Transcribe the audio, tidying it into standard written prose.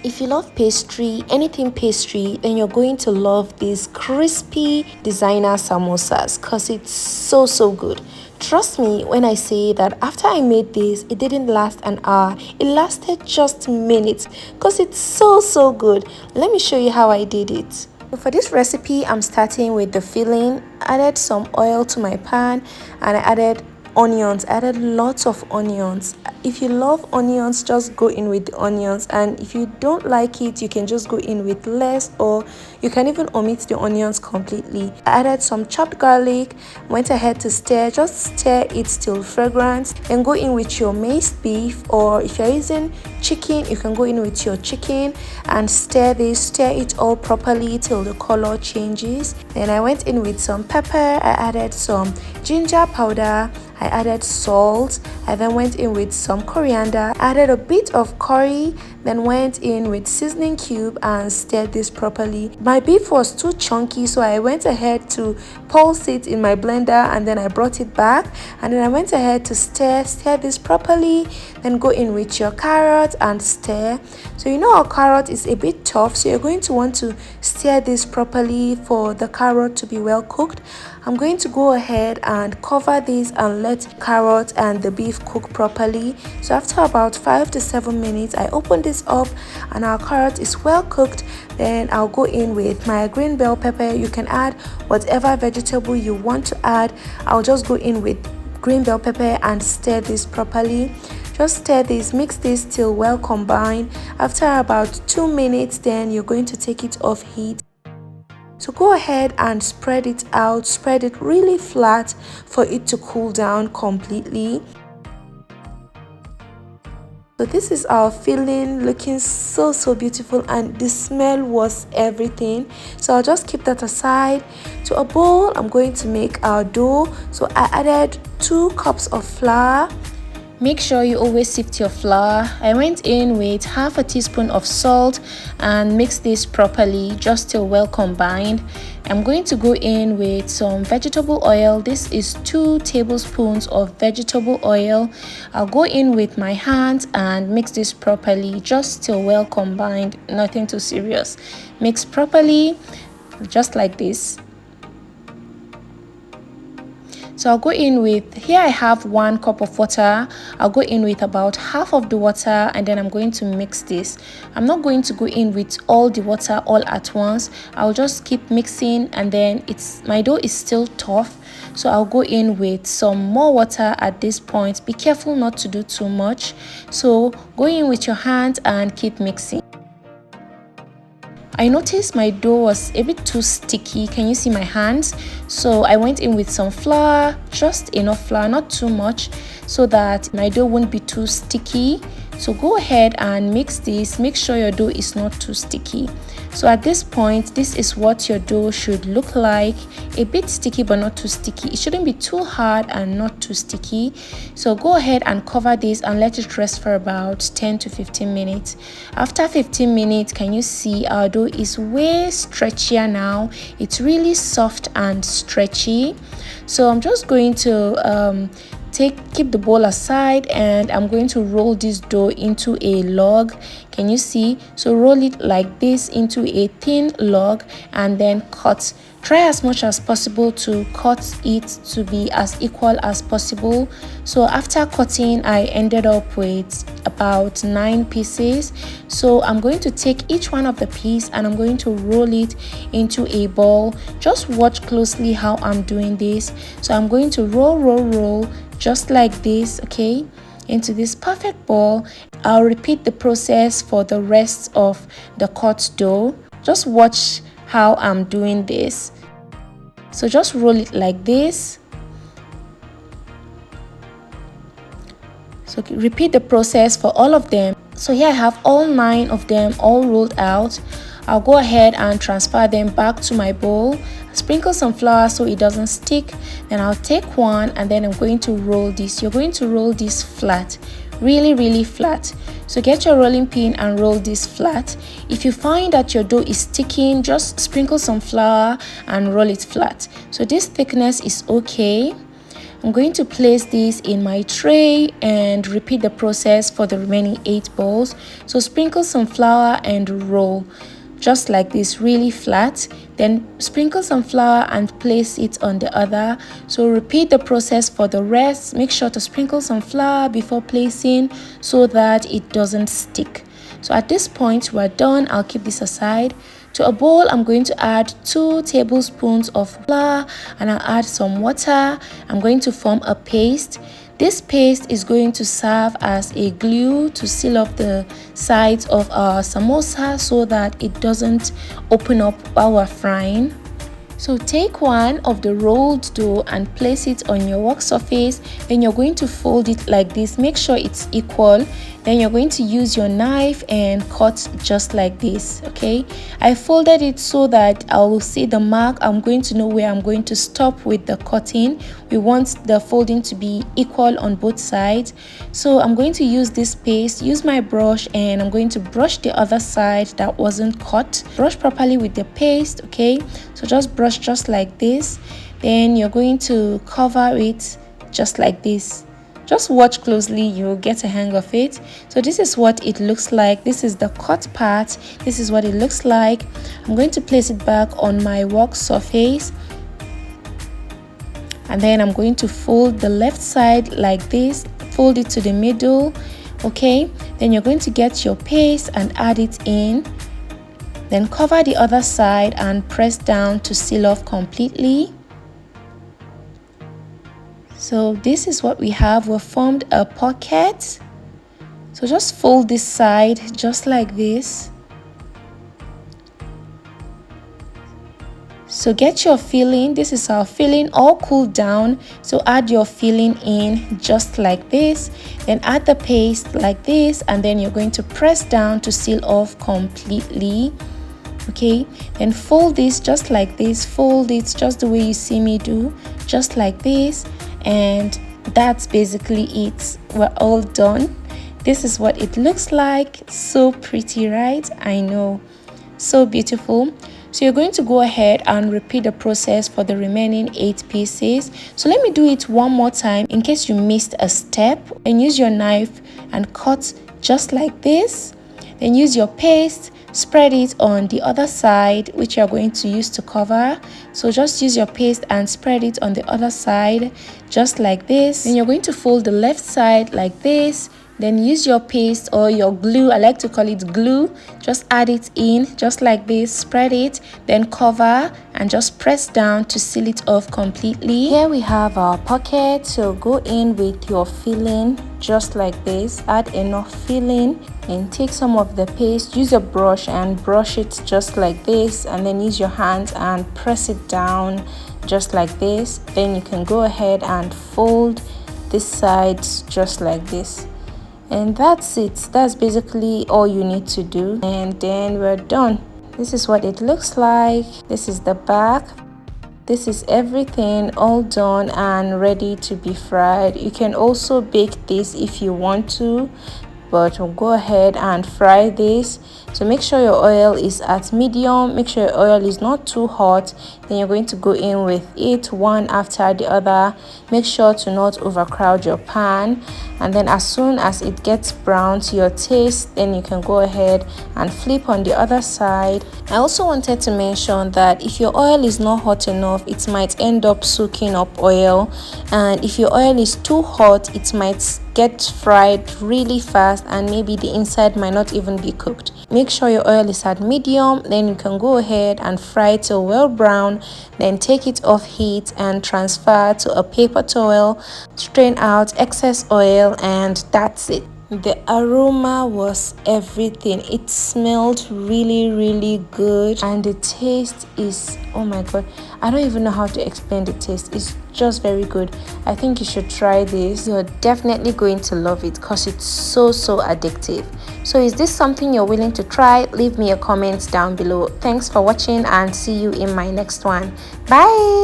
If you love pastry, anything pastry, then you're going to love these crispy designer samosas because it's so good. Trust me when I say that after I made this, it didn't last an hour. It lasted just minutes because it's so good. Let me show you how I did it. So for this recipe, I'm starting with the filling. I added some oil to my pan and I added onions. I added lots of onions. If you love onions, just go in with the onions, and if you don't like it, you can just go in with less, or you can even omit the onions completely. I added some chopped garlic, went ahead to stir, just stir it till fragrant, then go in with your minced beef, or if you're using chicken, you can go in with your chicken and stir it all properly till the color changes. Then I went in with some pepper, I added some ginger powder, I added salt, I then went in with some coriander, added a bit of curry, then went in with seasoning cube and stirred this properly. My beef was too chunky, so I went ahead to pulse it in my blender and then I brought it back, and then I went ahead to stir this properly, then go in with your carrot and stir. So you know our carrot is a bit tough, so you're going to want to stir this properly for the carrot to be well cooked. I'm going to go ahead and cover this and let carrot and the beef cook properly. So after about 5 to 7 minutes, I open this up and our carrot is well cooked. Then I'll go in with my green bell pepper. You can add whatever vegetable you want to add. I'll just go in with green bell pepper and stir this properly. Just stir this, mix this till well combined. After about 2 minutes, then you're going to take it off heat. So go ahead and spread it out, spread it really flat for it to cool down completely. So this is our filling, looking so beautiful, and the smell was everything. So I'll just keep that aside. To a bowl, I'm going to make our dough. So I added 2 cups of flour. Make sure you always sift your flour. I went in with half a teaspoon of salt and mixed this properly just till well combined. I'm going to go in with some vegetable oil. This is 2 tablespoons of vegetable oil. I'll go in with my hands and mix this properly just till well combined, nothing too serious. Mix properly, just like this. So I'll go in with, here I have 1 cup of water. I'll go in with about half of the water, and then I'm going to mix this. I'm not going to go in with all the water all at once. I'll just keep mixing, and then my dough is still tough. So I'll go in with some more water at this point. Be careful not to do too much. So go in with your hands and keep mixing. I noticed my dough was a bit too sticky. Can you see my hands? So I went in with some flour, just enough flour, not too much, so that my dough won't be too sticky. So go ahead and mix this. Make sure your dough is not too sticky. So at this point, this is what your dough should look like. A bit sticky but not too sticky. It shouldn't be too hard and not too sticky. So go ahead and cover this and let it rest for about 10 to 15 minutes. After 15 minutes, can you see our dough is way stretchier now? It's really soft and stretchy. So I'm just going to keep the bowl aside, and I'm going to roll this dough into a log. Can you see? So roll it like this into a thin log and then cut. Try as much as possible to cut it to be as equal as possible. So after cutting, I ended up with about 9 pieces. So I'm going to take each one of the piece and I'm going to roll it into a ball. Just watch closely how I'm doing this. So I'm going to roll just like this, okay, into this perfect ball. I'll repeat the process for the rest of the cut dough. Just watch how I'm doing this. So just roll it like this. So repeat the process for all of them. So here I have all 9 of them all rolled out. I'll go ahead and transfer them back to my bowl. Sprinkle some flour so it doesn't stick. Then I'll take one and then I'm going to roll this. You're going to roll this flat, really flat. So get your rolling pin and roll this flat. If you find that your dough is sticking, just sprinkle some flour and roll it flat. So this thickness is okay. I'm going to place this in my tray and repeat the process for the remaining 8 balls. So sprinkle some flour and roll just like this, really flat. Then sprinkle some flour and place it on the other. So repeat the process for the rest. Make sure to sprinkle some flour before placing so that it doesn't stick. So at this point we're done. I'll keep this aside. To a bowl, I'm going to add 2 tablespoons of flour and I'll add some water. I'm going to form a paste. This paste is going to serve as a glue to seal up the sides of our samosa so that it doesn't open up while we're frying. So take one of the rolled dough and place it on your work surface. Then you're going to fold it like this. Make sure it's equal. Then you're going to use your knife and cut just like this. Okay, I folded it so that I will see the mark. I'm going to know where I'm going to stop with the cutting. We want the folding to be equal on both sides. So I'm going to use this paste, use my brush, and I'm going to brush the other side that wasn't cut. Brush properly with the paste. Okay, so just brush just like this. Then you're going to cover it just like this. Just watch closely, you'll get a hang of it. So this is what it looks like. This is the cut part. This is what it looks like. I'm going to place it back on my work surface. And then I'm going to fold the left side like this. Fold it to the middle. Okay, then you're going to get your paste and add it in. Then cover the other side and press down to seal off completely. So this is what we have. We've formed a pocket. So just fold this side just like this. So get your filling. This is our filling all cooled down. So add your filling in just like this. Then add the paste like this. And then you're going to press down to seal off completely. Okay, then fold this just like this. Fold it just the way you see me do, just like this. And that's basically it. We're all done. This is what it looks like. So pretty, right? I know, so beautiful. So you're going to go ahead and repeat the process for the remaining 8 pieces. So let me do it one more time in case you missed a step. And use your knife and cut just like this. Then use your paste, spread it on the other side, which you're going to use to cover. So just use your paste and spread it on the other side just like this. Then you're going to fold the left side like this. Then use your paste or your glue, I like to call it glue, just add it in just like this, spread it, then cover and just press down to seal it off completely. Here we have our pocket. So go in with your filling just like this, add enough filling and take some of the paste, use a brush and brush it just like this, and then use your hands and press it down just like this. Then you can go ahead and fold this side just like this. And that's it. That's basically all you need to do. And then we're done. This is what it looks like. This is the back. This is everything all done and ready to be fried. You can also bake this if you want to, but we'll go ahead and fry this. So make sure your oil is at medium. Make sure your oil is not too hot. Then you're going to go in with it one after the other. Make sure to not overcrowd your pan. And then as soon as it gets brown to your taste, then you can go ahead and flip on the other side. I also wanted to mention that if your oil is not hot enough, it might end up soaking up oil. And if your oil is too hot, it might get fried really fast and maybe the inside might not even be cooked. Make sure your oil is at medium. Then you can go ahead and fry it till well brown. Then take it off heat and transfer to a paper towel. Strain out excess oil and that's it. The aroma was everything. It smelled really good and the taste is, oh my god, I don't even know how to explain the taste. It's just very good. I think you should try this. You're definitely going to love it because it's so addictive. So is this something you're willing to try? Leave me a comment down below. Thanks for watching and see you in my next one. Bye.